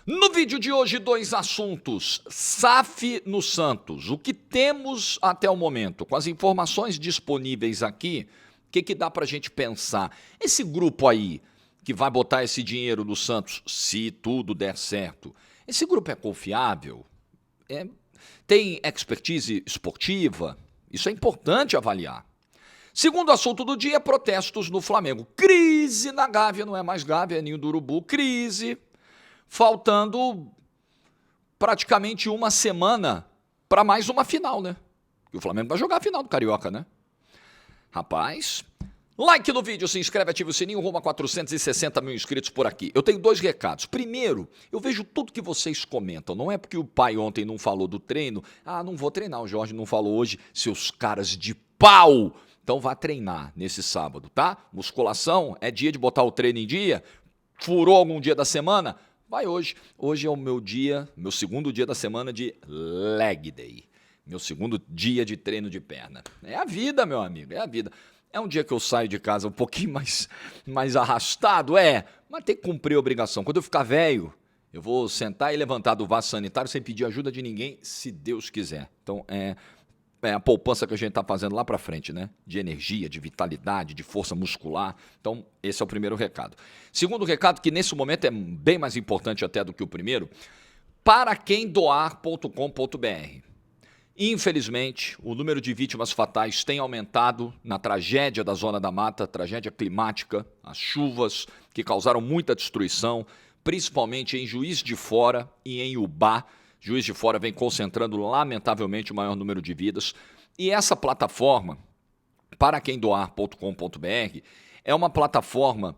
No vídeo de hoje, dois assuntos. SAF no Santos. O que temos até o momento? Com as informações disponíveis aqui, o que dá para a gente pensar? Esse grupo aí que vai botar esse dinheiro no Santos, se tudo der certo, esse grupo é confiável? Tem expertise esportiva? Isso é importante avaliar. Segundo assunto do dia, protestos no Flamengo. Crise na Gávea, não é mais Gávea, é Ninho do Urubu. Crise. Faltando praticamente uma semana para mais uma final, né? E o Flamengo vai jogar a final do Carioca, né? Rapaz, like no vídeo, se inscreve, ativa o sininho, rumo a 460 mil inscritos por aqui. Eu tenho dois recados. Primeiro, eu vejo tudo que vocês comentam. Não é porque o pai ontem não falou do treino. Ah, não vou treinar, o Jorge não falou hoje, seus caras de pau. Então vá treinar nesse sábado, tá? Musculação, é dia de botar o treino em dia? Furou algum dia da semana? Vai hoje. Hoje é o meu dia, meu segundo dia da semana de leg day. Meu segundo dia de treino de perna. É a vida, meu amigo, é a vida. É um dia que eu saio de casa um pouquinho mais arrastado, mas tem que cumprir a obrigação. Quando eu ficar velho, eu vou sentar e levantar do vaso sanitário sem pedir ajuda de ninguém, se Deus quiser. Então, é a poupança que a gente está fazendo lá para frente, né? De energia, de vitalidade, de força muscular. Então, esse é o primeiro recado. Segundo recado, que nesse momento é bem mais importante até do que o primeiro, paraquemdoar.com.br. Infelizmente, o número de vítimas fatais tem aumentado na tragédia da Zona da Mata, tragédia climática, as chuvas que causaram muita destruição, principalmente em Juiz de Fora e em Ubá. Juiz de Fora vem concentrando, lamentavelmente, o maior número de vidas. E essa plataforma, paraquemdoar.com.br, é uma plataforma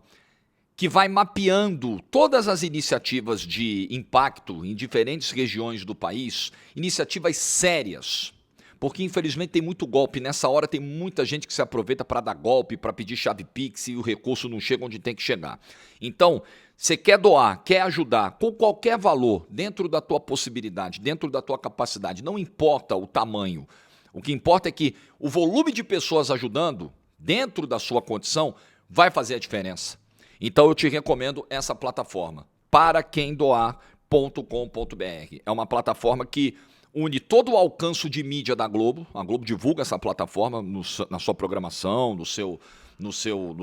que vai mapeando todas as iniciativas de impacto em diferentes regiões do país, iniciativas sérias, porque infelizmente tem muito golpe. Nessa hora tem muita gente que se aproveita para dar golpe, para pedir chave Pix e o recurso não chega onde tem que chegar. Então, você quer doar, quer ajudar com qualquer valor, dentro da tua possibilidade, dentro da tua capacidade, não importa o tamanho. O que importa é que o volume de pessoas ajudando, dentro da sua condição, vai fazer a diferença. Então eu te recomendo essa plataforma, paraquemdoar.com.br. É uma plataforma que une todo o alcance de mídia da Globo. A Globo divulga essa plataforma na sua programação, nos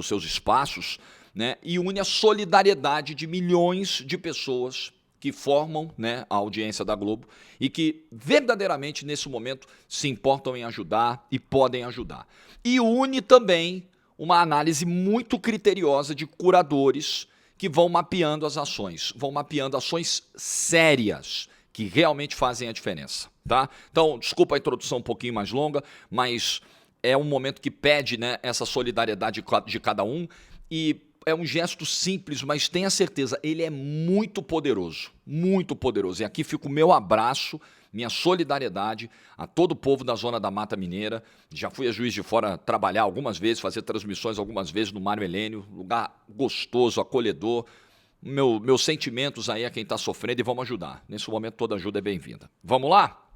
seus espaços, né? E une a solidariedade de milhões de pessoas que formam, né, a audiência da Globo e que verdadeiramente nesse momento se importam em ajudar e podem ajudar. E une também uma análise muito criteriosa de curadores que vão mapeando as ações, vão mapeando ações sérias que realmente fazem a diferença, tá? Então, desculpa a introdução um pouquinho mais longa, mas é um momento que pede, né, essa solidariedade de cada um, e é um gesto simples, mas tenha certeza, ele é muito poderoso, muito poderoso. E aqui fica o meu abraço, minha solidariedade a todo o povo da Zona da Mata Mineira. Já fui a Juiz de Fora trabalhar algumas vezes, fazer transmissões algumas vezes no Mário Helênio, lugar gostoso, acolhedor. Meus sentimentos aí a quem está sofrendo, e vamos ajudar. Nesse momento toda ajuda é bem-vinda. Vamos lá?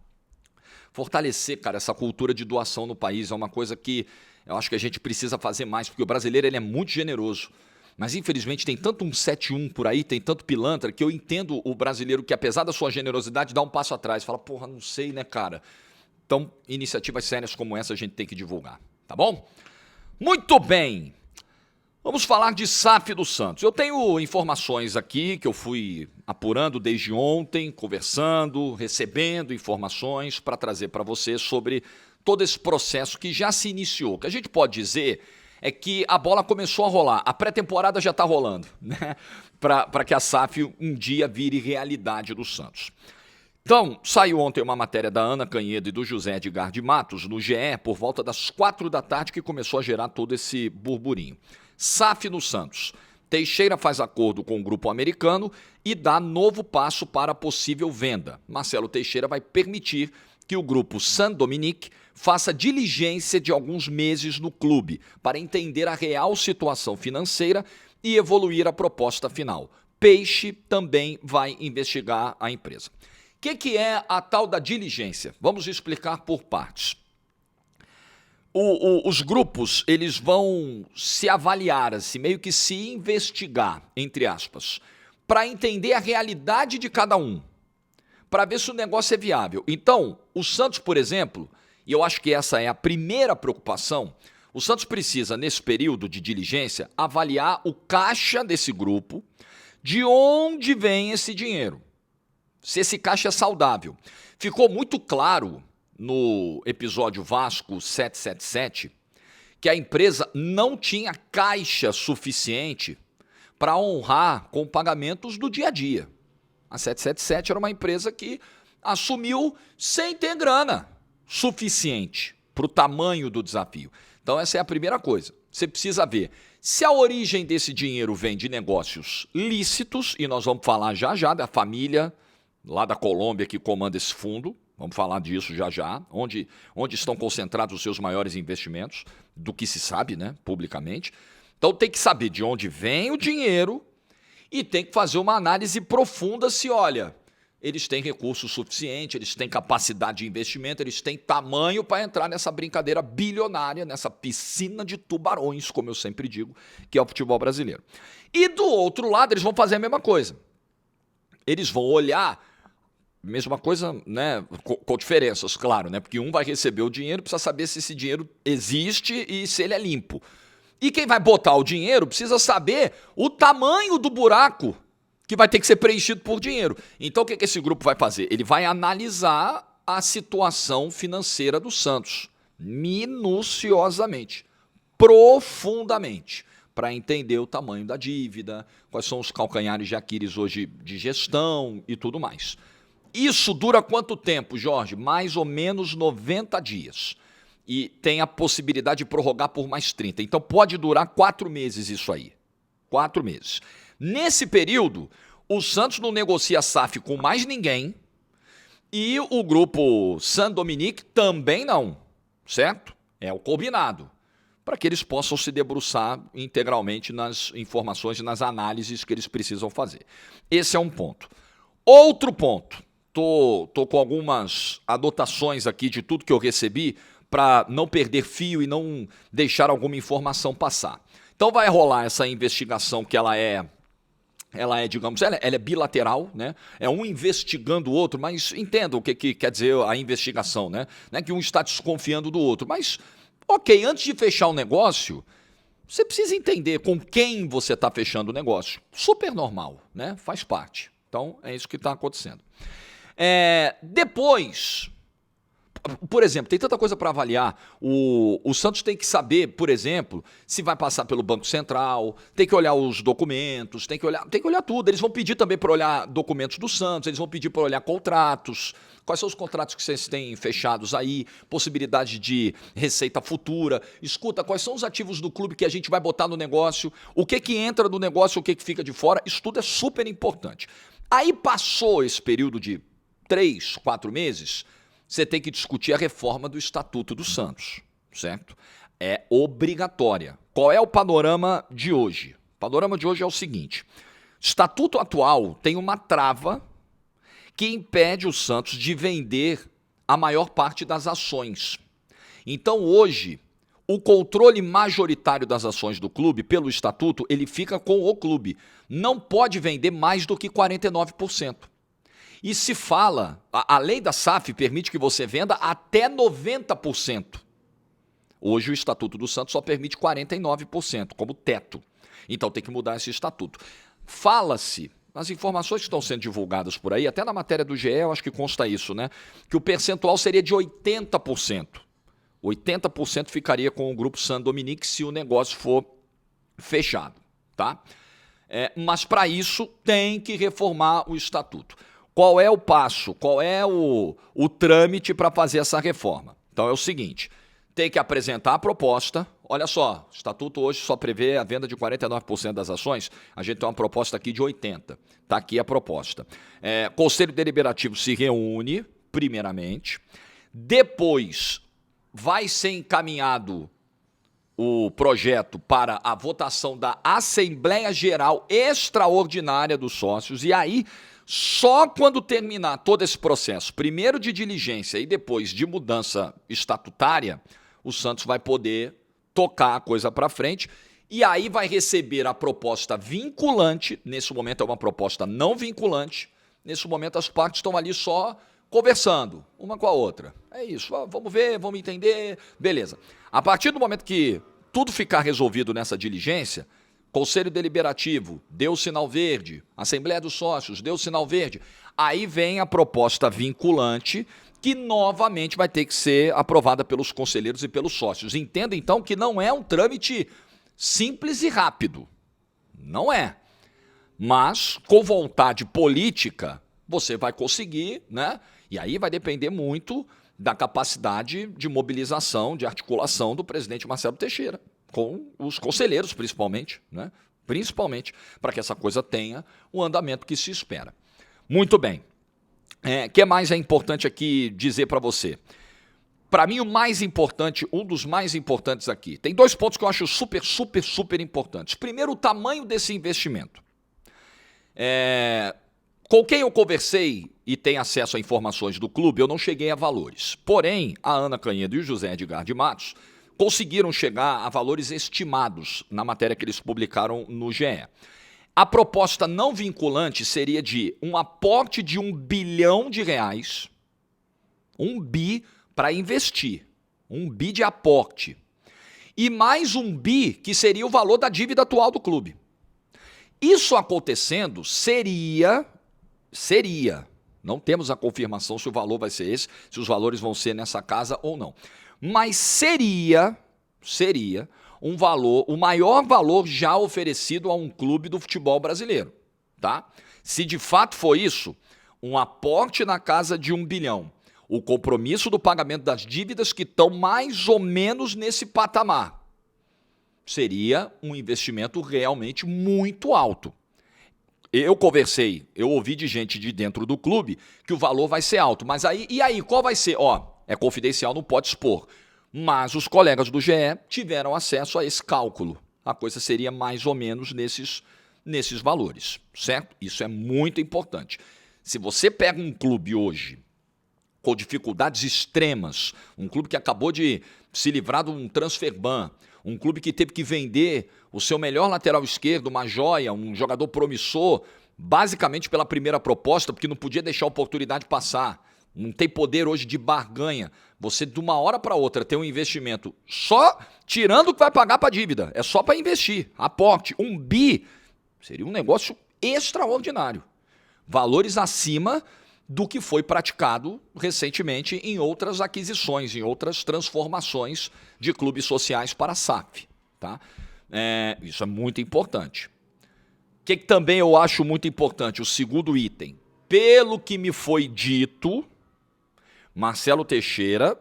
Fortalecer, cara, essa cultura de doação no país é uma coisa que eu acho que a gente precisa fazer mais, porque o brasileiro ele é muito generoso. Mas, infelizmente, tem tanto 171 por aí, tem tanto pilantra, que eu entendo o brasileiro que, apesar da sua generosidade, dá um passo atrás. Fala, porra, não sei, né, cara? Então, iniciativas sérias como essa a gente tem que divulgar, tá bom? Muito bem. Vamos falar de SAF do Santos. Eu tenho informações aqui que eu fui apurando desde ontem, conversando, recebendo informações para trazer para você sobre todo esse processo que já se iniciou. O que a gente pode dizer é que a bola começou a rolar, a pré-temporada já está rolando, né? Para que a SAF um dia vire realidade do Santos. Então, saiu ontem uma matéria da Ana Canhedo e do José Edgar de Matos no GE, por volta das 4 da tarde, que começou a gerar todo esse burburinho. SAF no Santos. Teixeira faz acordo com o grupo americano e dá novo passo para a possível venda. Marcelo Teixeira vai permitir que o grupo Saint-Dominique faça diligência de alguns meses no clube para entender a real situação financeira e evoluir a proposta final. Peixe também vai investigar a empresa. O que é a tal da diligência? Vamos explicar por partes. Os grupos, eles vão se avaliar, assim, meio que se investigar, entre aspas, para entender a realidade de cada um, para ver se o negócio é viável. Então, o Santos, por exemplo, e eu acho que essa é a primeira preocupação, o Santos precisa, nesse período de diligência, avaliar o caixa desse grupo, de onde vem esse dinheiro, se esse caixa é saudável. Ficou muito claro no episódio Vasco 777 que a empresa não tinha caixa suficiente para honrar com pagamentos do dia a dia. A 777 era uma empresa que assumiu sem ter grana suficiente para o tamanho do desafio. Então essa é a primeira coisa. Você precisa ver se a origem desse dinheiro vem de negócios lícitos, e nós vamos falar já já da família lá da Colômbia que comanda esse fundo, vamos falar disso já já, onde estão concentrados os seus maiores investimentos, do que se sabe, né, publicamente. Então tem que saber de onde vem o dinheiro e tem que fazer uma análise profunda se, olha, eles têm recurso suficiente, eles têm capacidade de investimento, eles têm tamanho para entrar nessa brincadeira bilionária, nessa piscina de tubarões, como eu sempre digo, que é o futebol brasileiro. E do outro lado, eles vão fazer a mesma coisa. Eles vão olhar, mesma coisa, né, com diferenças, claro, né, porque um vai receber o dinheiro, precisa saber se esse dinheiro existe e se ele é limpo. E quem vai botar o dinheiro precisa saber o tamanho do buraco que vai ter que ser preenchido por dinheiro. Então o que esse grupo vai fazer? Ele vai analisar a situação financeira do Santos, minuciosamente, profundamente, para entender o tamanho da dívida, quais são os calcanhares de Aquiles hoje de gestão e tudo mais. Isso dura quanto tempo, Jorge? Mais ou menos 90 dias. E tem a possibilidade de prorrogar por mais 30. Então pode durar 4 meses isso aí. 4 meses. Nesse período, o Santos não negocia SAF com mais ninguém e o grupo Saint-Dominique também não, certo? É o combinado, para que eles possam se debruçar integralmente nas informações e nas análises que eles precisam fazer. Esse é um ponto. Outro ponto, tô com algumas anotações aqui de tudo que eu recebi para não perder fio e não deixar alguma informação passar. Então vai rolar essa investigação que ela é, digamos, ela é bilateral, né? É um investigando o outro, mas entenda o que quer dizer a investigação, né? Não é que um está desconfiando do outro, mas, ok, antes de fechar o negócio, você precisa entender com quem você está fechando o negócio. Super normal, né? Faz parte. Então, é isso que está acontecendo. Depois, por exemplo, tem tanta coisa para avaliar. O Santos tem que saber, por exemplo, se vai passar pelo Banco Central, tem que olhar os documentos, tem que olhar tudo. Eles vão pedir também para olhar documentos do Santos, eles vão pedir para olhar contratos, quais são os contratos que vocês têm fechados aí, possibilidade de receita futura. Escuta, quais são os ativos do clube que a gente vai botar no negócio, o que entra no negócio, o que fica de fora. Isso tudo é super importante. Aí passou esse período de 3, 4 meses, você tem que discutir a reforma do Estatuto do Santos, certo? É obrigatória. Qual é o panorama de hoje? O panorama de hoje é o seguinte: o Estatuto atual tem uma trava que impede o Santos de vender a maior parte das ações. Então, hoje, o controle majoritário das ações do clube, pelo Estatuto, ele fica com o clube. Não pode vender mais do que 49%. E se fala, a lei da SAF permite que você venda até 90%. Hoje o Estatuto do Santos só permite 49% como teto. Então tem que mudar esse estatuto. Fala-se, as informações que estão sendo divulgadas por aí, até na matéria do GE, eu acho que consta isso, né? Que o percentual seria de 80%. 80% ficaria com o grupo Saint-Dominique se o negócio for fechado, tá? Mas para isso tem que reformar o estatuto. Qual é o passo? Qual é o trâmite para fazer essa reforma? Então é o seguinte, tem que apresentar a proposta. Olha só, o estatuto hoje só prevê a venda de 49% das ações, a gente tem uma proposta aqui de 80%. Está aqui a proposta. Conselho Deliberativo se reúne, primeiramente, depois vai ser encaminhado o projeto para a votação da Assembleia Geral Extraordinária dos Sócios, e aí, só quando terminar todo esse processo, primeiro de diligência e depois de mudança estatutária, o Santos vai poder tocar a coisa para frente e aí vai receber a proposta vinculante. Nesse momento é uma proposta não vinculante. Nesse momento as partes estão ali só conversando, uma com a outra. É isso, vamos ver, vamos entender, beleza. A partir do momento que tudo ficar resolvido nessa diligência, Conselho Deliberativo deu sinal verde, Assembleia dos Sócios deu sinal verde, aí vem a proposta vinculante, que novamente vai ter que ser aprovada pelos conselheiros e pelos sócios. Entenda, então, que não é um trâmite simples e rápido. Não é. Mas, com vontade política, você vai conseguir, né? E aí vai depender muito da capacidade de mobilização, de articulação do presidente Marcelo Teixeira, com os conselheiros, principalmente, né? Principalmente, para que essa coisa tenha o andamento que se espera. Muito bem. O que mais é importante aqui dizer para você? Para mim, o mais importante, um dos mais importantes aqui, tem 2 pontos que eu acho super importantes. Primeiro, o tamanho desse investimento. Com quem eu conversei e tem acesso a informações do clube, eu não cheguei a valores. Porém, a Ana Canhedo e o José Edgar de Matos conseguiram chegar a valores estimados na matéria que eles publicaram no GE. A proposta não vinculante seria de um aporte de R$1 bilhão, 1 bi para investir, 1 bi de aporte, e mais 1 bi que seria o valor da dívida atual do clube. Isso acontecendo seria, não temos a confirmação se o valor vai ser esse, se os valores vão ser nessa casa ou não, mas seria um valor, o maior valor já oferecido a um clube do futebol brasileiro, tá? Se de fato for isso, um aporte na casa de 1 bilhão, o compromisso do pagamento das dívidas que estão mais ou menos nesse patamar, seria um investimento realmente muito alto. Eu ouvi de gente de dentro do clube que o valor vai ser alto, mas aí, qual vai ser? É confidencial, não pode expor. Mas os colegas do GE tiveram acesso a esse cálculo. A coisa seria mais ou menos nesses valores, certo? Isso é muito importante. Se você pega um clube hoje com dificuldades extremas, um clube que acabou de se livrar de um transfer ban, um clube que teve que vender o seu melhor lateral esquerdo, uma joia, um jogador promissor, basicamente pela primeira proposta, porque não podia deixar a oportunidade passar, não tem poder hoje de barganha. Você, de uma hora para outra, tem um investimento só tirando o que vai pagar para a dívida. É só para investir. Aporte. 1 bi seria um negócio extraordinário. Valores acima do que foi praticado recentemente em outras aquisições, em outras transformações de clubes sociais para a SAF. Tá? Isso é muito importante. O que também eu acho muito importante? O segundo item. Pelo que me foi dito, Marcelo Teixeira,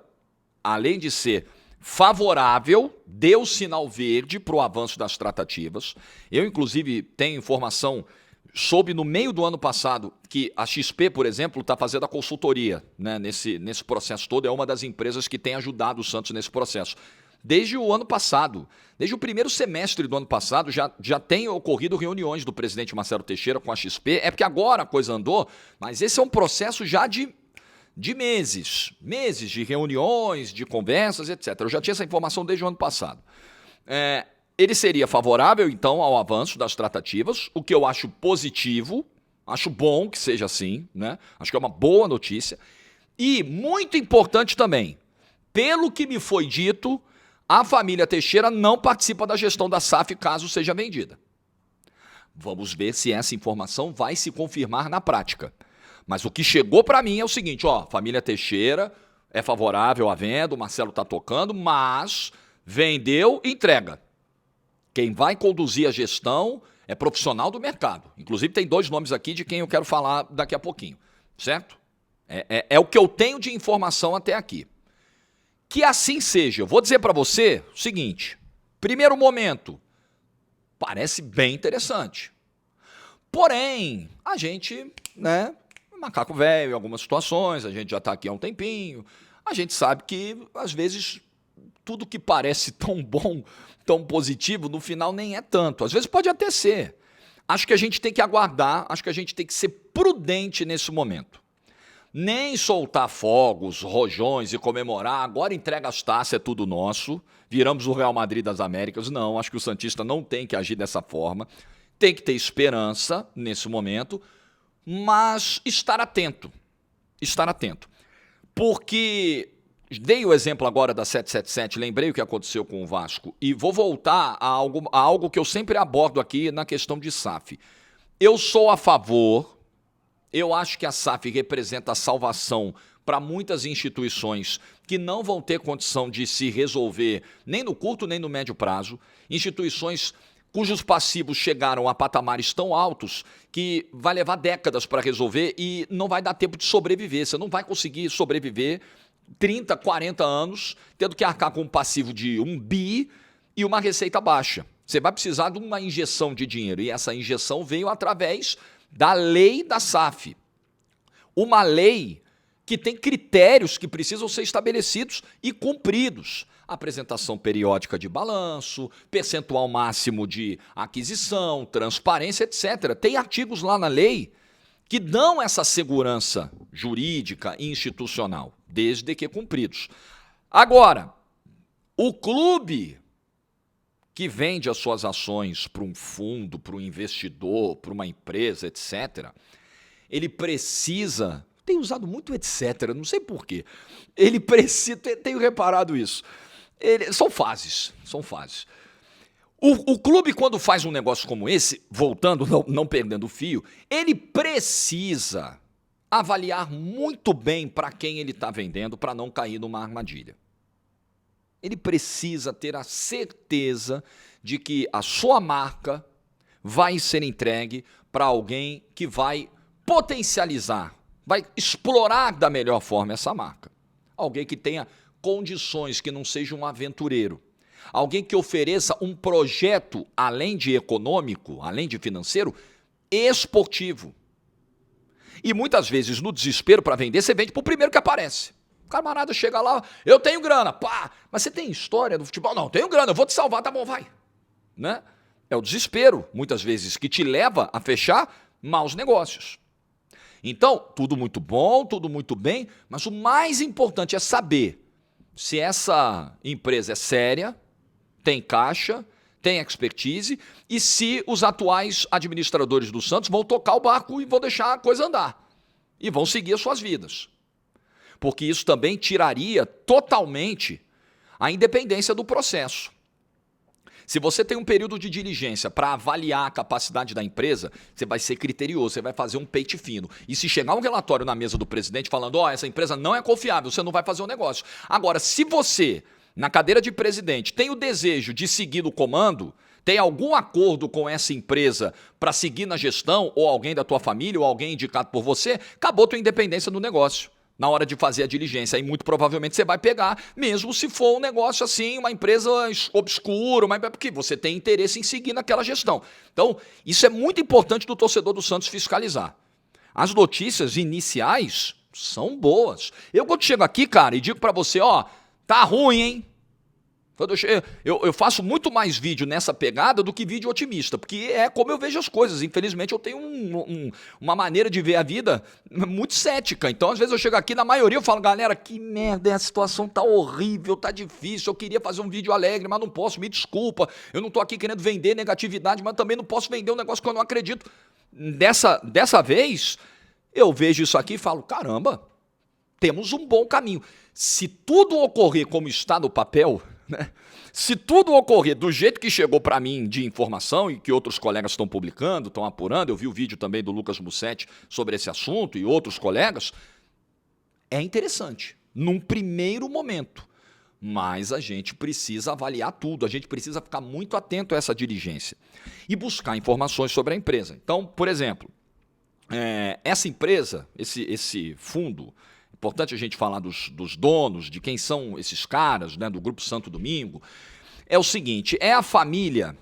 além de ser favorável, deu sinal verde para o avanço das tratativas. Eu, inclusive, tenho informação, soube no meio do ano passado que a XP, por exemplo, está fazendo a consultoria, né, nesse processo todo. É uma das empresas que tem ajudado o Santos nesse processo. Desde o ano passado, desde o primeiro semestre do ano passado, já tem ocorrido reuniões do presidente Marcelo Teixeira com a XP. É porque agora a coisa andou, mas esse é um processo já de meses de reuniões, de conversas, etc. Eu já tinha essa informação desde o ano passado. Ele seria favorável, então, ao avanço das tratativas, o que eu acho positivo, acho bom que seja assim, né? Acho que é uma boa notícia. E, muito importante também, pelo que me foi dito, a família Teixeira não participa da gestão da SAF caso seja vendida. Vamos ver se essa informação vai se confirmar na prática. Mas o que chegou para mim é o seguinte, família Teixeira é favorável à venda, o Marcelo está tocando, mas vendeu, entrega. Quem vai conduzir a gestão é profissional do mercado. Inclusive tem 2 nomes aqui de quem eu quero falar daqui a pouquinho, certo? É o que eu tenho de informação até aqui. Que assim seja. Eu vou dizer para você o seguinte, primeiro momento, parece bem interessante. Porém, a gente, macaco velho em algumas situações, a gente já está aqui há um tempinho, a gente sabe que, às vezes, tudo que parece tão bom, tão positivo, no final nem é tanto. Às vezes pode até ser. Acho que a gente tem que aguardar, acho que a gente tem que ser prudente nesse momento. nem soltar fogos, rojões e comemorar, agora entrega as taças, é tudo nosso, viramos o Real Madrid das Américas. Não, acho que o santista não tem que agir dessa forma, tem que ter esperança nesse momento, mas estar atento, porque dei o exemplo agora da 777, lembrei o que aconteceu com o Vasco, e vou voltar a algo que eu sempre abordo aqui na questão de SAF. Eu sou a favor, eu acho que a SAF representa a salvação para muitas instituições que não vão ter condição de se resolver nem no curto nem no médio prazo, instituições cujos passivos chegaram a patamares tão altos que vai levar décadas para resolver e não vai dar tempo de sobreviver. Você não vai conseguir sobreviver 30, 40 anos tendo que arcar com um passivo de 1 bi e uma receita baixa. Você vai precisar de uma injeção de dinheiro e essa injeção veio através da lei da SAF. Uma lei que tem critérios que precisam ser estabelecidos e cumpridos. Apresentação periódica de balanço, percentual máximo de aquisição, transparência, etc. Tem artigos lá na lei que dão essa segurança jurídica e institucional, desde que cumpridos. Agora, o clube que vende as suas ações para um fundo, para um investidor, para uma empresa, etc., ele precisa... Tenho usado muito etc., não sei porquê. Ele precisa... Tenho reparado isso. São fases. O clube, quando faz um negócio como esse, voltando, não perdendo o fio, ele precisa avaliar muito bem para quem ele está vendendo para não cair numa armadilha. Ele precisa ter a certeza de que a sua marca vai ser entregue para alguém que vai potencializar, vai explorar da melhor forma essa marca. Alguém que tenha condições, que não seja um aventureiro. Alguém que ofereça um projeto, além de econômico, além de financeiro, esportivo. E muitas vezes, no desespero para vender, você vende para o primeiro que aparece. O camarada chega lá, eu tenho grana, pá, mas você tem história do futebol? Não, tenho grana, eu vou te salvar, tá bom, vai. Né? É o desespero, muitas vezes, que te leva a fechar maus negócios. Então, tudo muito bom, tudo muito bem, mas o mais importante é saber se essa empresa é séria, tem caixa, tem expertise e se os atuais administradores do Santos vão tocar o barco e vão deixar a coisa andar e vão seguir as suas vidas. Porque isso também tiraria totalmente a independência do processo. Se você tem um período de diligência para avaliar a capacidade da empresa, você vai ser criterioso, você vai fazer um peito fino. E se chegar um relatório na mesa do presidente falando, essa empresa não é confiável, você não vai fazer o negócio. Agora, se você, na cadeira de presidente, tem o desejo de seguir no comando, tem algum acordo com essa empresa para seguir na gestão, ou alguém da tua família, ou alguém indicado por você, acabou a tua independência no negócio. Na hora de fazer a diligência, aí muito provavelmente você vai pegar, mesmo se for um negócio assim, uma empresa obscura, porque você tem interesse em seguir naquela gestão. Então, isso é muito importante do torcedor do Santos fiscalizar. As notícias iniciais são boas. Eu quando chego aqui, cara, e digo pra você, tá ruim, hein? Eu faço muito mais vídeo nessa pegada do que vídeo otimista, porque é como eu vejo as coisas. Infelizmente, eu tenho uma maneira de ver a vida muito cética. Então, às vezes, eu chego aqui, na maioria, eu falo, galera, que merda, a situação tá horrível, tá difícil, eu queria fazer um vídeo alegre, mas não posso, me desculpa. Eu não tô aqui querendo vender negatividade, mas também não posso vender um negócio que eu não acredito. Dessa vez, eu vejo isso aqui e falo, caramba, temos um bom caminho. Se tudo ocorrer como está no papel... Se tudo ocorrer do jeito que chegou para mim de informação e que outros colegas estão publicando, estão apurando, eu vi o vídeo também do Lucas Mussetti sobre esse assunto e outros colegas, é interessante, num primeiro momento. Mas a gente precisa avaliar tudo, a gente precisa ficar muito atento a essa diligência e buscar informações sobre a empresa. Então, por exemplo, essa empresa, esse fundo... Importante a gente falar dos donos, de quem são esses caras, né, do Grupo Santo Domingo. É o seguinte, é a família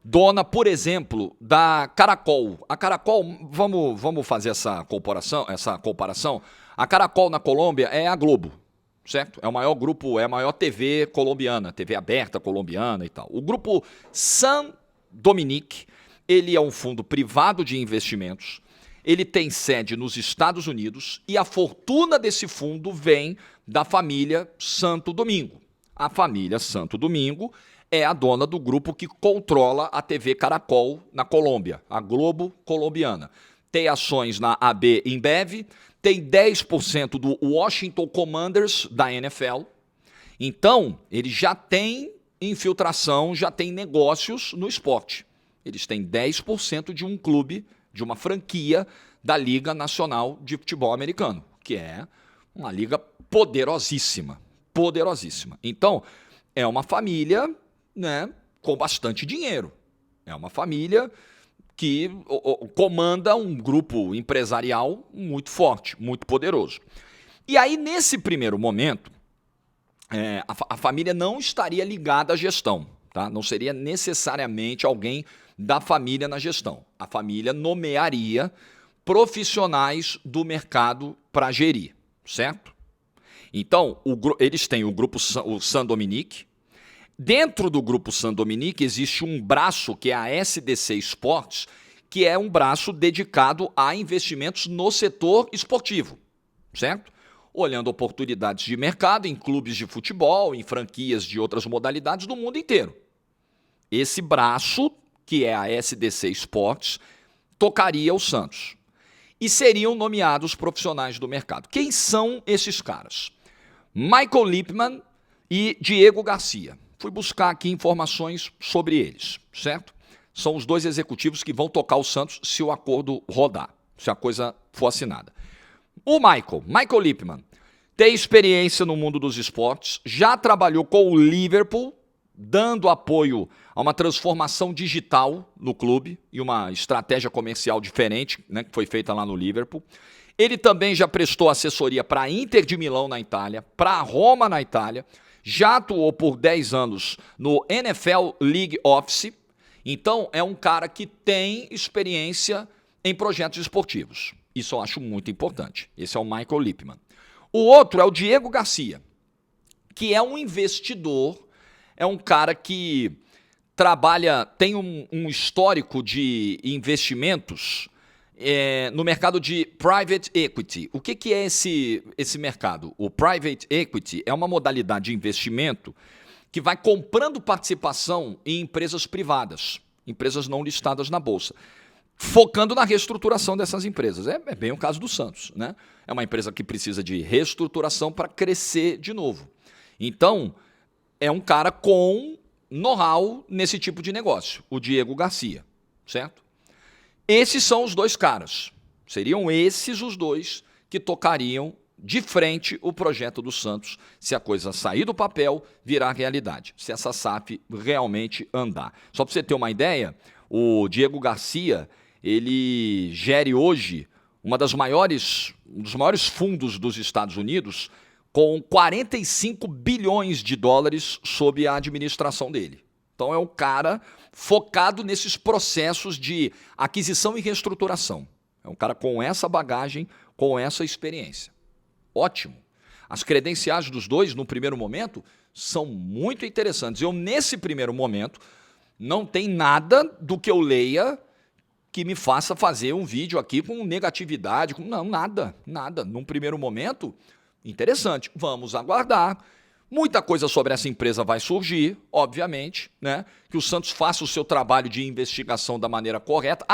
dona, por exemplo, da Caracol. A Caracol, vamos fazer essa comparação. A Caracol na Colômbia é a Globo, certo? É o maior grupo, é a maior TV colombiana, TV aberta colombiana e tal. O Grupo San Dominique, ele é um fundo privado de investimentos. ele tem sede nos Estados Unidos e a fortuna desse fundo vem da família Santo Domingo. A família Santo Domingo é a dona do grupo que controla a TV Caracol na Colômbia, a Globo colombiana. Tem ações na AB InBev, tem 10% do Washington Commanders da NFL. Então, ele já tem infiltração, já tem negócios no esporte. Eles têm 10% de um clube, de uma franquia da Liga Nacional de Futebol Americano, que é uma liga poderosíssima, poderosíssima. Então, é uma família, né, com bastante dinheiro. É uma família que comanda um grupo empresarial muito forte, muito poderoso. E aí, nesse primeiro momento, a família não estaria ligada à gestão, tá? Não seria necessariamente alguém da família na gestão. A família nomearia profissionais do mercado para gerir, certo? Então, eles têm o grupo o Saint-Dominique. Dentro do grupo Saint-Dominique existe um braço que é a SDC Sports, que é um braço dedicado a investimentos no setor esportivo, certo? Olhando oportunidades de mercado em clubes de futebol, em franquias de outras modalidades do mundo inteiro. Esse braço, que é a SDC Sports, tocaria o Santos. E seriam nomeados profissionais do mercado. Quem são esses caras? Michael Lipman e Diego Garcia. Fui buscar aqui informações sobre eles, certo? São os dois executivos que vão tocar o Santos se o acordo rodar, se a coisa for assinada. O Michael Lipman, tem experiência no mundo dos esportes, já trabalhou com o Liverpool, dando apoio a uma transformação digital no clube e uma estratégia comercial diferente, né, que foi feita lá no Liverpool. Ele também já prestou assessoria para a Inter de Milão na Itália, para a Roma na Itália, já atuou por 10 anos no NFL League Office. Então, é um cara que tem experiência em projetos esportivos. Isso eu acho muito importante. Esse é o Michael Lipman. O outro é o Diego Garcia, que é um investidor, é um cara que trabalha, tem um histórico de investimentos no mercado de private equity. O que é esse mercado? O private equity é uma modalidade de investimento que vai comprando participação em empresas privadas, empresas não listadas na Bolsa, focando na reestruturação dessas empresas. É bem o caso do Santos, né? É uma empresa que precisa de reestruturação para crescer de novo. Então, é um cara com know-how nesse tipo de negócio, o Diego Garcia, certo? Esses são os dois caras. Seriam esses os dois que tocariam de frente o projeto do Santos, se a coisa sair do papel, virar realidade, se essa SAF realmente andar. Só para você ter uma ideia, o Diego Garcia, ele gere hoje um dos maiores fundos dos Estados Unidos, com 45 bilhões de dólares sob a administração dele. Então é um cara focado nesses processos de aquisição e reestruturação. É um cara com essa bagagem, com essa experiência. Ótimo. As credenciais dos dois, no primeiro momento, são muito interessantes. Eu, nesse primeiro momento, não tem nada do que eu leia que me faça fazer um vídeo aqui com negatividade. Não, nada. Num primeiro momento, interessante. Vamos aguardar. Muita coisa sobre essa empresa vai surgir, obviamente, né? Que o Santos faça o seu trabalho de investigação da maneira correta.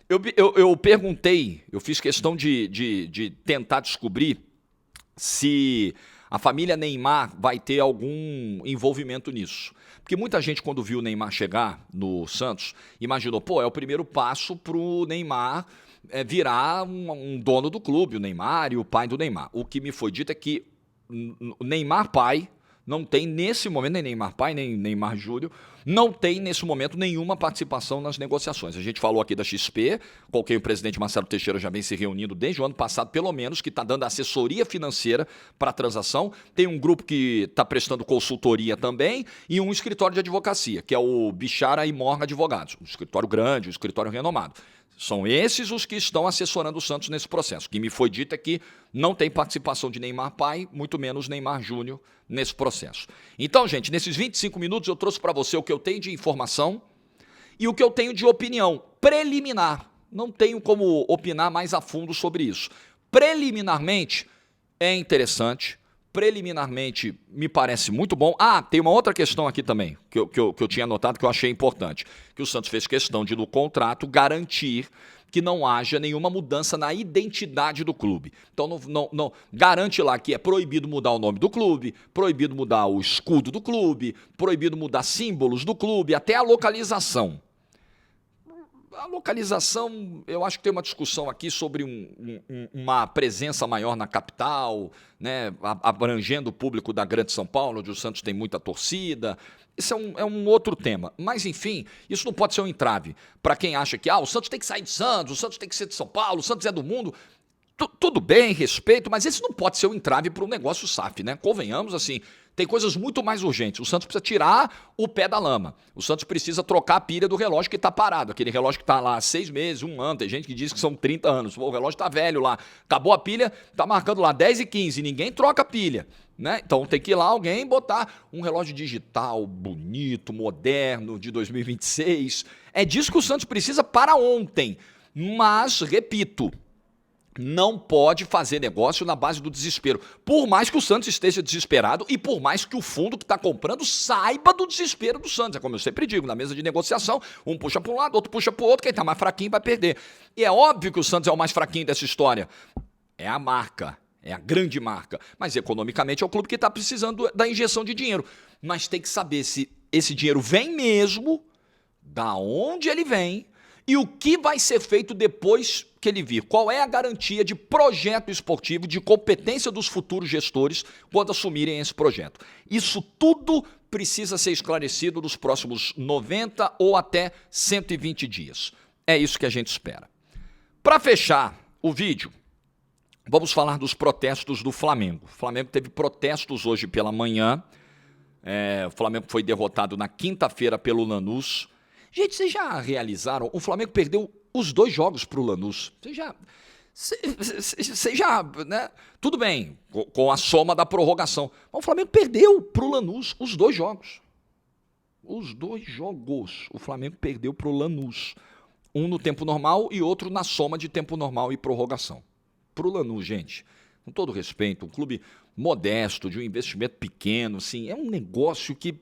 Eu perguntei, eu fiz questão de tentar descobrir se a família Neymar vai ter algum envolvimento nisso. Porque muita gente, quando viu o Neymar chegar no Santos, imaginou, é o primeiro passo para o Neymar virar um dono do clube, o Neymar e o pai do Neymar. O que me foi dito é que o Neymar pai não tem nesse momento, nem Neymar pai, nem Neymar Júnior, não tem nesse momento nenhuma participação nas negociações. A gente falou aqui da XP, com quem o presidente Marcelo Teixeira já vem se reunindo desde o ano passado, pelo menos, que está dando assessoria financeira para a transação. Tem um grupo que está prestando consultoria também e um escritório de advocacia, que é o Bichara e Morga Advogados, um escritório grande, um escritório renomado. São esses os que estão assessorando o Santos nesse processo. O que me foi dito é que não tem participação de Neymar pai, muito menos Neymar Júnior nesse processo. Então, gente, nesses 25 minutos eu trouxe para você o que eu tenho de informação e o que eu tenho de opinião preliminar. Não tenho como opinar mais a fundo sobre isso. Preliminarmente, é interessante. Preliminarmente, me parece muito bom. Tem uma outra questão aqui também, que eu tinha notado, que eu achei importante. Que o Santos fez questão de, no contrato, garantir que não haja nenhuma mudança na identidade do clube. Então, não garante lá que é proibido mudar o nome do clube, proibido mudar o escudo do clube, proibido mudar símbolos do clube, até a localização. A localização, eu acho que tem uma discussão aqui sobre uma presença maior na capital, né, abrangendo o público da Grande São Paulo, onde o Santos tem muita torcida. Isso é um outro tema. Mas, enfim, isso não pode ser um entrave para quem acha que o Santos tem que sair de Santos, o Santos tem que ser de São Paulo, o Santos é do mundo. Tudo bem, respeito, mas esse não pode ser um entrave para um negócio SAF, né? Convenhamos, assim, tem coisas muito mais urgentes. O Santos precisa tirar o pé da lama. O Santos precisa trocar a pilha do relógio que está parado. Aquele relógio que está lá há 6 meses, 1 ano. Tem gente que diz que são 30 anos. O relógio está velho lá. Acabou a pilha, está marcando lá 10 e 15. Ninguém troca a pilha, né? Então tem que ir lá alguém botar um relógio digital bonito, moderno, de 2026. É disso que o Santos precisa para ontem. Mas, repito, não pode fazer negócio na base do desespero. Por mais que o Santos esteja desesperado e por mais que o fundo que está comprando saiba do desespero do Santos. É como eu sempre digo, na mesa de negociação, um puxa para um lado, outro puxa para o outro, quem está mais fraquinho vai perder. E é óbvio que o Santos é o mais fraquinho dessa história. É a marca, é a grande marca. Mas economicamente é o clube que está precisando da injeção de dinheiro. Mas tem que saber se esse dinheiro vem mesmo, da onde ele vem, e o que vai ser feito depois que ele vir? Qual é a garantia de projeto esportivo, de competência dos futuros gestores quando assumirem esse projeto? Isso tudo precisa ser esclarecido nos próximos 90 ou até 120 dias. É isso que a gente espera. Para fechar o vídeo, vamos falar dos protestos do Flamengo. O Flamengo teve protestos hoje pela manhã. O Flamengo foi derrotado na quinta-feira pelo Lanús. Gente, vocês já realizaram? O Flamengo perdeu os 2 jogos para o Lanús. Vocês já, né? Tudo bem, com a soma da prorrogação. Mas o Flamengo perdeu para o Lanús os 2 jogos. Os 2 jogos. O Flamengo perdeu para o Lanús. Um no tempo normal e outro na soma de tempo normal e prorrogação. Para o Lanús, gente, com todo respeito, um clube modesto, de um investimento pequeno, assim, é um negócio que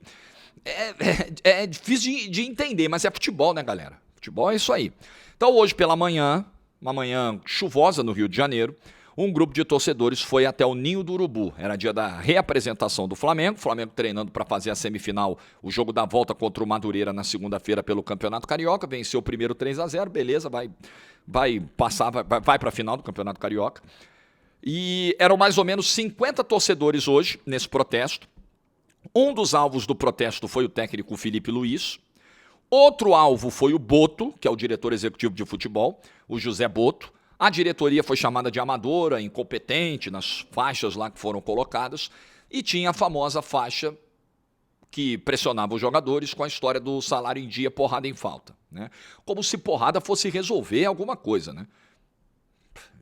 é difícil de entender, mas é futebol, né, galera? Futebol é isso aí. Então, hoje pela manhã, uma manhã chuvosa no Rio de Janeiro, um grupo de torcedores foi até o Ninho do Urubu. Era dia da reapresentação do Flamengo, treinando para fazer a semifinal, o jogo da volta contra o Madureira na segunda-feira pelo Campeonato Carioca, venceu o primeiro 3-0, beleza, vai passar, vai para a final do Campeonato Carioca. E eram mais ou menos 50 torcedores hoje nesse protesto. Um dos alvos do protesto foi o técnico Felipe Luiz. Outro alvo foi o Boto, que é o diretor executivo de futebol, o José Boto. A diretoria foi chamada de amadora, incompetente, nas faixas lá que foram colocadas. E tinha a famosa faixa que pressionava os jogadores com a história do salário em dia, porrada em falta, né? Como se porrada fosse resolver alguma coisa, né?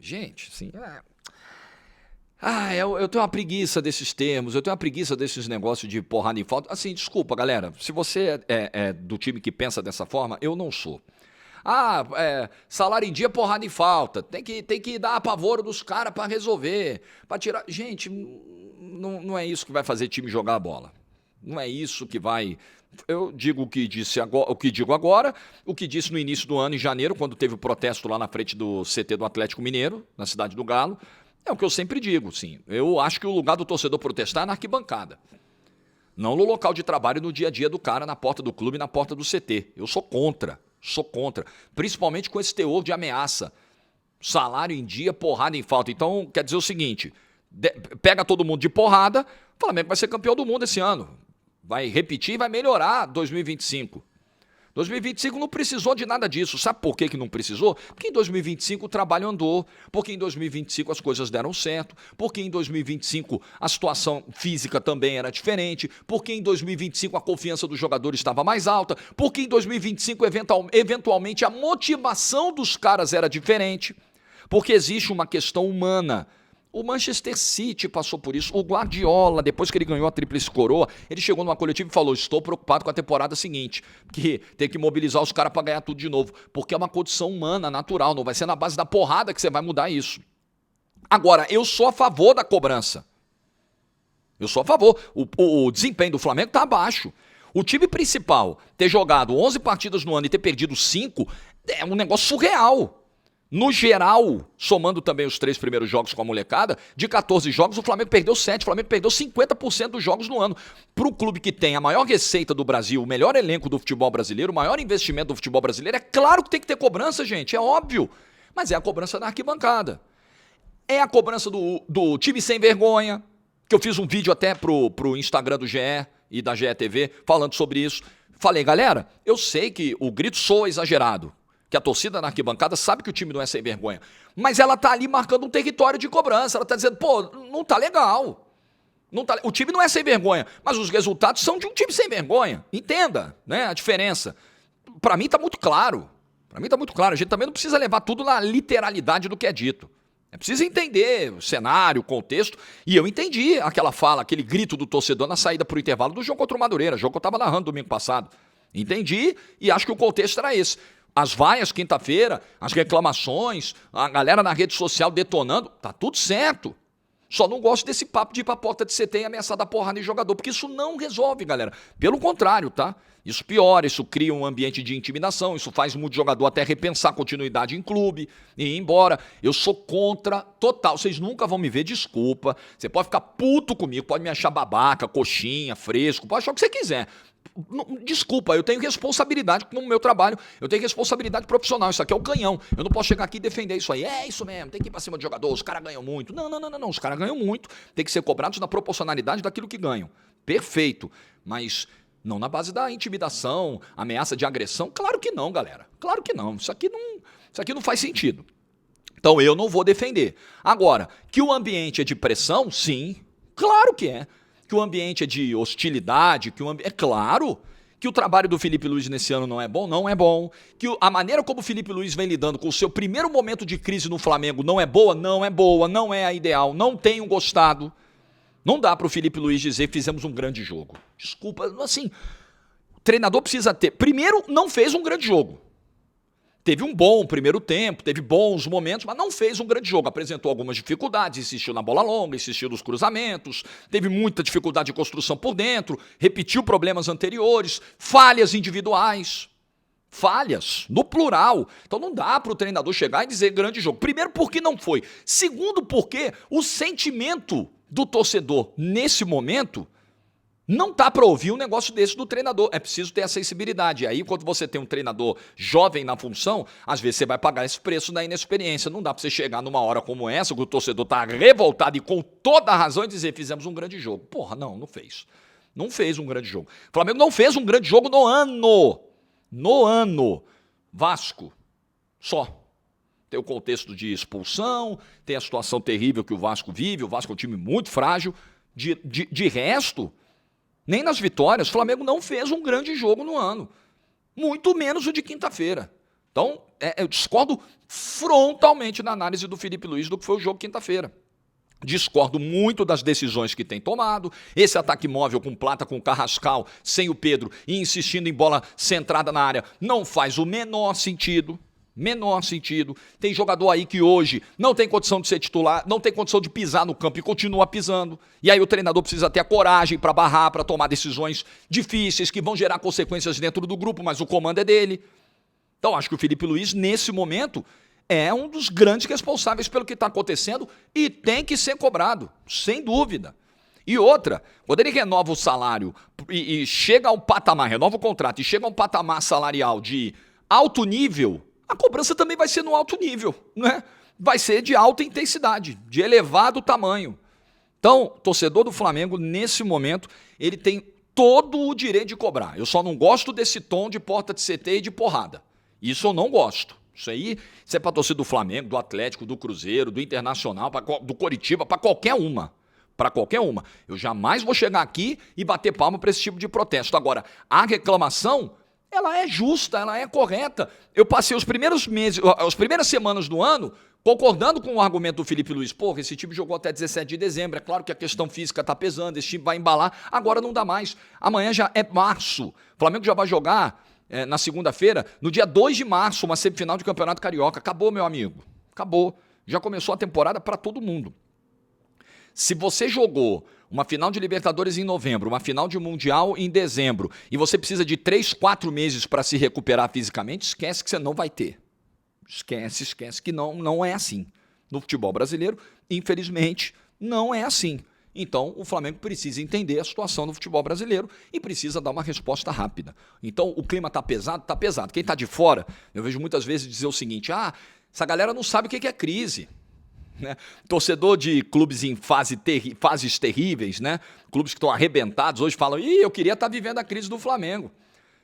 Gente, assim... eu tenho uma preguiça desses termos, eu tenho uma preguiça desses negócios de porrada em falta. Assim, desculpa, galera, se você é do time que pensa dessa forma, eu não sou. Salário em dia, porrada em falta. Tem que dar apavoro dos caras para resolver, para tirar... Gente, não é isso que vai fazer time jogar a bola. Não é isso que vai... Eu digo o que digo agora, o que disse no início do ano, em janeiro, quando teve o protesto lá na frente do CT do Atlético Mineiro, na Cidade do Galo. É o que eu sempre digo, sim. Eu acho que o lugar do torcedor protestar é na arquibancada. Não no local de trabalho, no dia a dia do cara, na porta do clube, na porta do CT. Eu sou contra. Principalmente com esse teor de ameaça. Salário em dia, porrada em falta. Então, quer dizer o seguinte, pega todo mundo de porrada, o Flamengo vai ser campeão do mundo esse ano. Vai repetir e vai melhorar 2025. 2025 não precisou de nada disso. Sabe por que não precisou? Porque em 2025 o trabalho andou, porque em 2025 as coisas deram certo, porque em 2025 a situação física também era diferente, porque em 2025 a confiança dos jogadores estava mais alta, porque em 2025 eventualmente a motivação dos caras era diferente, porque existe uma questão humana. O Manchester City passou por isso. O Guardiola, depois que ele ganhou a tríplice coroa, ele chegou numa coletiva e falou: estou preocupado com a temporada seguinte, que tem que mobilizar os caras para ganhar tudo de novo, porque é uma condição humana, natural, não vai ser na base da porrada que você vai mudar isso. Agora, eu sou a favor da cobrança. Eu sou a favor. O desempenho do Flamengo está abaixo. O time principal ter jogado 11 partidas no ano e ter perdido 5 é um negócio surreal. No geral, somando também os 3 primeiros jogos com a molecada, de 14 jogos, o Flamengo perdeu 7. O Flamengo perdeu 50% dos jogos no ano. Para o clube que tem a maior receita do Brasil, o melhor elenco do futebol brasileiro, o maior investimento do futebol brasileiro, é claro que tem que ter cobrança, gente, é óbvio. Mas é a cobrança da arquibancada. É a cobrança do time sem vergonha, que eu fiz um vídeo até pro Instagram do GE e da GE TV falando sobre isso. Falei, galera, eu sei que o grito soa exagerado, que a torcida na arquibancada sabe que o time não é sem vergonha, mas ela tá ali marcando um território de cobrança, ela tá dizendo, pô, não tá legal. O time não é sem vergonha, mas os resultados são de um time sem vergonha. Entenda, né, a diferença. Para mim tá muito claro. A gente também não precisa levar tudo na literalidade do que é dito. É preciso entender o cenário, o contexto, e eu entendi aquela fala, aquele grito do torcedor na saída pro intervalo do jogo contra o Madureira, jogo que eu estava narrando domingo passado. Entendi e acho que o contexto era esse. As vaias quinta-feira, as reclamações, a galera na rede social detonando, tá tudo certo. Só não gosto desse papo de ir pra porta de CT e ameaçar dar porrada em jogador, porque isso não resolve, galera. Pelo contrário, tá? Isso piora, isso cria um ambiente de intimidação, isso faz muito jogador até repensar a continuidade em clube e ir embora. Eu sou contra total. Vocês nunca vão me ver, desculpa. Você pode ficar puto comigo, pode me achar babaca, coxinha, fresco, pode achar o que você quiser. Desculpa, eu tenho responsabilidade com o meu trabalho, eu tenho responsabilidade profissional, isso aqui é o canhão, eu não posso chegar aqui e defender isso aí, é isso mesmo, tem que ir pra cima de jogador, os caras ganham muito, não, os caras ganham muito, tem que ser cobrados na proporcionalidade daquilo que ganham, perfeito, mas não na base da intimidação, ameaça de agressão, claro que não, galera, claro que não, isso aqui não faz sentido, então eu não vou defender. Agora, que o ambiente é de pressão, sim, claro que é. Que o ambiente é de hostilidade, é claro que o trabalho do Felipe Luiz nesse ano não é bom, que a maneira como o Felipe Luiz vem lidando com o seu primeiro momento de crise no Flamengo não é boa, não é a ideal, não tenho gostado. Não dá para o Felipe Luiz dizer que fizemos um grande jogo. Desculpa, assim, o treinador precisa ter... Primeiro, não fez um grande jogo. Teve um bom primeiro tempo, teve bons momentos, mas não fez um grande jogo. Apresentou algumas dificuldades, insistiu na bola longa, insistiu nos cruzamentos, teve muita dificuldade de construção por dentro, repetiu problemas anteriores, falhas individuais. Falhas, no plural. Então não dá para o treinador chegar e dizer grande jogo. Primeiro, porque não foi. Segundo, porque o sentimento do torcedor nesse momento... Não dá para ouvir um negócio desse do treinador. É preciso ter a sensibilidade. E aí, quando você tem um treinador jovem na função, às vezes você vai pagar esse preço da inexperiência. Não dá para você chegar numa hora como essa, que o torcedor está revoltado e com toda a razão e dizer, fizemos um grande jogo. Porra, não fez. Não fez um grande jogo. O Flamengo não fez um grande jogo no ano. No ano. Vasco. Só. Tem o contexto de expulsão, tem a situação terrível que o Vasco vive. O Vasco é um time muito frágil. De resto... Nem nas vitórias, o Flamengo não fez um grande jogo no ano. Muito menos o de quinta-feira. Então, eu discordo frontalmente na análise do Felipe Luiz do que foi o jogo quinta-feira. Discordo muito das decisões que tem tomado. Esse ataque móvel com Plata, com Carrascal, sem o Pedro e insistindo em bola centrada na área não faz o menor sentido. Menor sentido. Tem jogador aí que hoje não tem condição de ser titular, não tem condição de pisar no campo e continua pisando. E aí o treinador precisa ter a coragem para barrar, para tomar decisões difíceis que vão gerar consequências dentro do grupo, mas o comando é dele. Então acho que o Felipe Luiz, nesse momento, é um dos grandes responsáveis pelo que está acontecendo e tem que ser cobrado, sem dúvida. E outra, quando ele renova o salário e chega a um patamar, renova o contrato e chega a um patamar salarial de alto nível, a cobrança também vai ser no alto nível, né? Vai ser de alta intensidade, de elevado tamanho. Então, torcedor do Flamengo, nesse momento, ele tem todo o direito de cobrar. Eu só não gosto desse tom de porta de CT e de porrada. Isso eu não gosto. Isso é para torcida do Flamengo, do Atlético, do Cruzeiro, do Internacional, do Coritiba, para qualquer uma. Para qualquer uma. Eu jamais vou chegar aqui e bater palma para esse tipo de protesto. Agora, a reclamação... ela é justa, ela é correta. Eu passei os primeiros meses, as primeiras semanas do ano Concordando com o argumento do Felipe Luiz, porra, esse time jogou até 17 de dezembro, é claro que a questão física tá pesando, esse time vai embalar, agora não dá mais. Amanhã já é março, o Flamengo já vai jogar na segunda-feira, no dia 2 de março, uma semifinal de Campeonato Carioca. Acabou, meu amigo, acabou. Já começou a temporada para todo mundo. Se você jogou uma final de Libertadores em novembro, uma final de Mundial em dezembro, e você precisa de 3, 4 meses para se recuperar fisicamente, esquece que você não vai ter. Esquece que não é assim. No futebol brasileiro, infelizmente, não é assim. Então, o Flamengo precisa entender a situação do futebol brasileiro e precisa dar uma resposta rápida. Então, o clima está pesado? Está pesado. Quem está de fora, eu vejo muitas vezes dizer o seguinte, essa galera não sabe o que é crise. Né? Torcedor de clubes em fases terríveis, né? Clubes que estão arrebentados, hoje falam, eu queria estar vivendo a crise do Flamengo.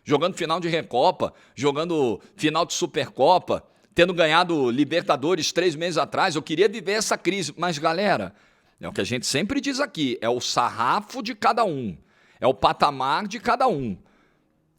Jogando final de Recopa, jogando final de Supercopa, tendo ganhado Libertadores 3 meses atrás, eu queria viver essa crise. Mas, galera, é o que a gente sempre diz aqui, é o sarrafo de cada um, é o patamar de cada um.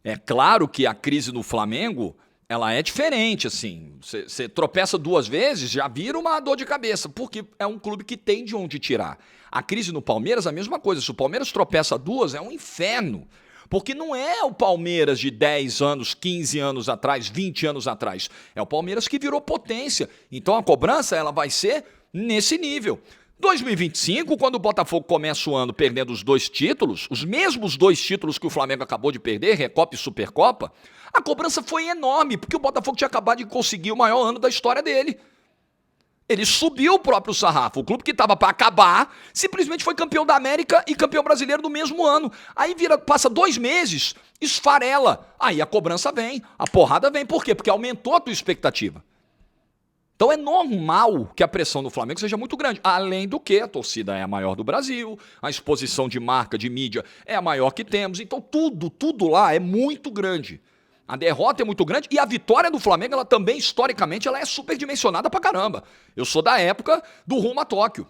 É claro que a crise no Flamengo, ela é diferente, assim. Você tropeça 2 vezes, já vira uma dor de cabeça, porque é um clube que tem de onde tirar. A crise no Palmeiras, a mesma coisa. Se o Palmeiras tropeça 2, é um inferno. Porque não é o Palmeiras de 10 anos, 15 anos atrás, 20 anos atrás. É o Palmeiras que virou potência. Então a cobrança ela vai ser nesse nível. 2025, quando o Botafogo começa o ano perdendo os 2 títulos, os mesmos 2 títulos que o Flamengo acabou de perder, Recopa e Supercopa, a cobrança foi enorme, porque o Botafogo tinha acabado de conseguir o maior ano da história dele. Ele subiu o próprio sarrafo. O clube que estava para acabar simplesmente foi campeão da América e campeão brasileiro no mesmo ano. Aí passa 2 meses, esfarela. Aí a cobrança vem, a porrada vem. Por quê? Porque aumentou a tua expectativa. Então é normal que a pressão do Flamengo seja muito grande. Além do que a torcida é a maior do Brasil, a exposição de marca, de mídia é a maior que temos. Então tudo lá é muito grande. A derrota é muito grande e a vitória do Flamengo, ela também, historicamente, ela é superdimensionada pra caramba. Eu sou da época do rumo a Tóquio.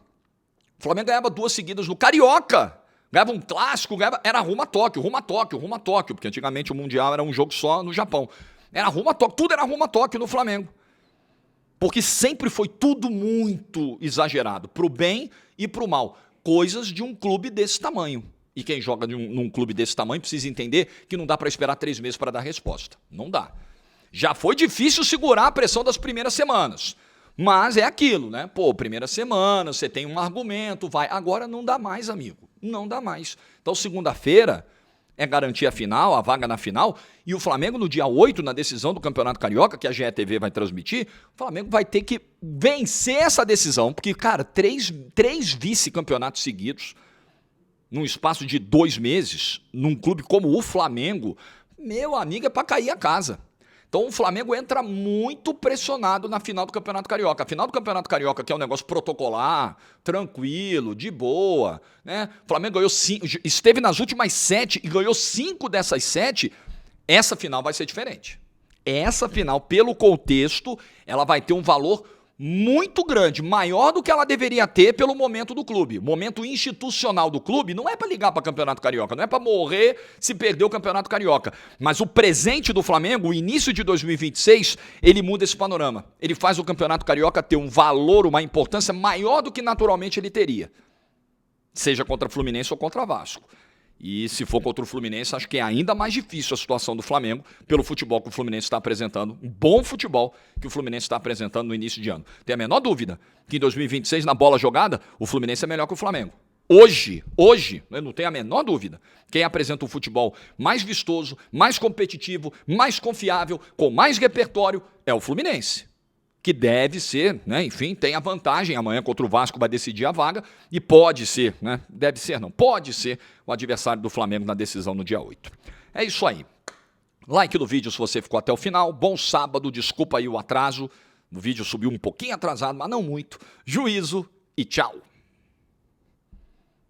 O Flamengo ganhava 2 seguidas no Carioca. Ganhava um clássico, era rumo a Tóquio, porque antigamente o Mundial era um jogo só no Japão. Era rumo a Tóquio, tudo era rumo a Tóquio no Flamengo. Porque sempre foi tudo muito exagerado, pro bem e pro mal. Coisas de um clube desse tamanho. E quem joga num clube desse tamanho precisa entender que não dá para esperar 3 meses para dar resposta. Não dá. Já foi difícil segurar a pressão das primeiras semanas. Mas é aquilo, né? Pô, primeira semana, você tem um argumento, vai. Agora não dá mais, amigo. Não dá mais. Então, segunda-feira é garantir a final, a vaga na final. E o Flamengo, no dia 8, na decisão do Campeonato Carioca, que a GETV vai transmitir, o Flamengo vai ter que vencer essa decisão. Porque, cara, 3 vice-campeonatos seguidos num espaço de 2 meses, num clube como o Flamengo, meu amigo, é para cair a casa. Então o Flamengo entra muito pressionado na final do Campeonato Carioca. A final do Campeonato Carioca, que é um negócio protocolar, tranquilo, de boa, né? O Flamengo ganhou 5, esteve nas últimas 7 e ganhou 5 dessas 7. Essa final vai ser diferente. Essa final, pelo contexto, ela vai ter um valor muito grande, maior do que ela deveria ter pelo momento do clube. O momento institucional do clube não é para ligar para o Campeonato Carioca, não é para morrer se perder o Campeonato Carioca. Mas o presente do Flamengo, o início de 2026, ele muda esse panorama. Ele faz o Campeonato Carioca ter um valor, uma importância maior do que naturalmente ele teria. Seja contra Fluminense ou contra Vasco. E se for contra o Fluminense, acho que é ainda mais difícil a situação do Flamengo pelo futebol que o Fluminense está apresentando, um bom futebol que o Fluminense está apresentando no início de ano. Tem a menor dúvida que em 2026, na bola jogada, o Fluminense é melhor que o Flamengo. Hoje, eu não tenho a menor dúvida. Quem apresenta um futebol mais vistoso, mais competitivo, mais confiável, com mais repertório, é o Fluminense. Que deve ser, né? Enfim, tem a vantagem, amanhã contra o Vasco vai decidir a vaga e pode ser, né? Deve ser não, pode ser o adversário do Flamengo na decisão no dia 8. É isso aí. Like no vídeo se você ficou até o final, bom sábado, desculpa aí o atraso, o vídeo subiu um pouquinho atrasado, mas não muito. Juízo e tchau.